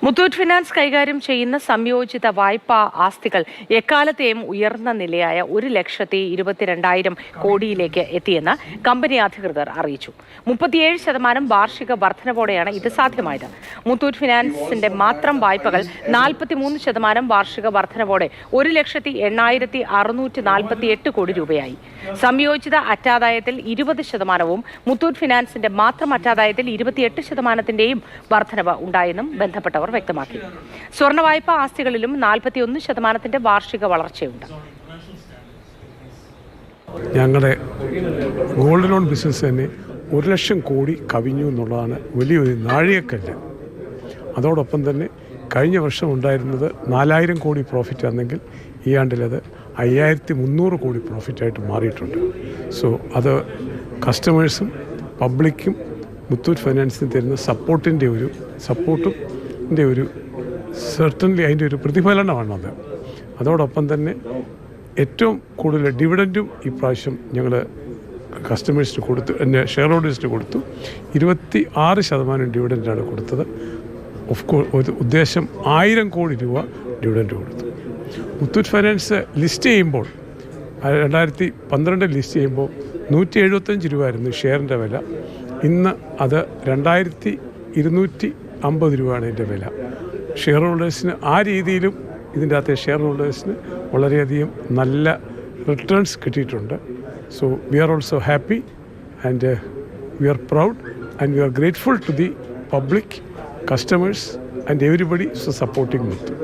Muthoot finance കൈകാര്യം ചെയ്യുന്ന സംയോജിത വായ്പാ ആസ്തികൾ എക്കാലത്തെയും ഉയർന്ന നിലയായ 1,22,000 കോടിയിലേക്ക് എത്തിയെന്ന് കമ്പനി അധികൃതർ അറിയിച്ചു. 37% വാർഷിക വർധനവോടെയാണ് ഇത് സാധ്യമായത്. മുത്തൂറ്റ് ഫിനാൻസിന്റെ മാത്രം വായ്പകൾ 43% വാർഷിക വർധനവോടെ 1,08,648 കോടി രൂപയായി. സംയോജിത അറ്റാദായത്തിൽ 20%വും മുത്തൂറ്റ് ഫിനാൻസിന്റെ മാത്രം അറ്റാദായത്തിൽ 28%ന്റെയും വർധനവ് ഉണ്ടായെന്നും ബന്ധപ്പെട്ടവർ വ്യക്തമാക്കി. സ്വർണ്ണ വായ്പാ ആസ്തികളിലും 41%ന്റെ വാർഷിക വളർച്ചയുണ്ട്. ഞങ്ങളുടെ ഗോൾഡ് ലോൺ ബിസിനസ് തന്നെ 1 ലക്ഷം കോടി കവിഞ്ഞു എന്നുള്ളതാണ് വലിയൊരു നാഴികക്കല്ല്. അതോടൊപ്പം തന്നെ കഴിഞ്ഞ വർഷം ഉണ്ടായിരുന്നത് 4,000 കോടി പ്രോഫിറ്റ് ആണെങ്കിൽ ഈ ആണ്ടിലത് 5,300 കോടി പ്രോഫിറ്റായിട്ട് മാറിയിട്ടുണ്ട്. സോ അത് കസ്റ്റമേഴ്സും പബ്ലിക്കും മുത്തൂറ്റ് ഫൈനാൻസിന് തരുന്ന സപ്പോർട്ടിൻ്റെ ഒരു സെർട്ടൻലി അതിൻ്റെ ഒരു പ്രതിഫലനമാണത്. അതോടൊപ്പം തന്നെ ഏറ്റവും കൂടുതൽ ഡിവിഡൻറ്റും ഇപ്രാവശ്യം ഞങ്ങൾ കസ്റ്റമേഴ്സിന് കൊടുത്തു, ഷെയർ ഹോൾഡേഴ്സിന് കൊടുത്തു. 26% ഡിവിഡൻറ്റാണ് കൊടുത്തത്. ഓഫ് കോഴ്സ് ഉദ്ദേശം 1,000 കോടി രൂപ ഡിവിഡൻറ്റ് കൊടുത്തു. മുത്തൂറ്റ് ഫൈനാൻസ് ലിസ്റ്റ് ചെയ്യുമ്പോൾ 2012 ലിസ്റ്റ് ചെയ്യുമ്പോൾ 175 രൂപയായിരുന്നു ഷെയറിൻ്റെ വില. ഇന്ന് അത് 2,250 രൂപയാണ് ഇതിൻ്റെ വില. ഷെയർ ഹോൾഡേഴ്സിന് ആ രീതിയിലും ഇതിൻ്റെ അകത്തെ ഷെയർ ഹോൾഡേഴ്സിന് വളരെയധികം നല്ല റിട്ടേൺസ് കിട്ടിയിട്ടുണ്ട്. So we are also happy and we are proud and we are grateful to the public, customers and everybody for supporting Muthoot.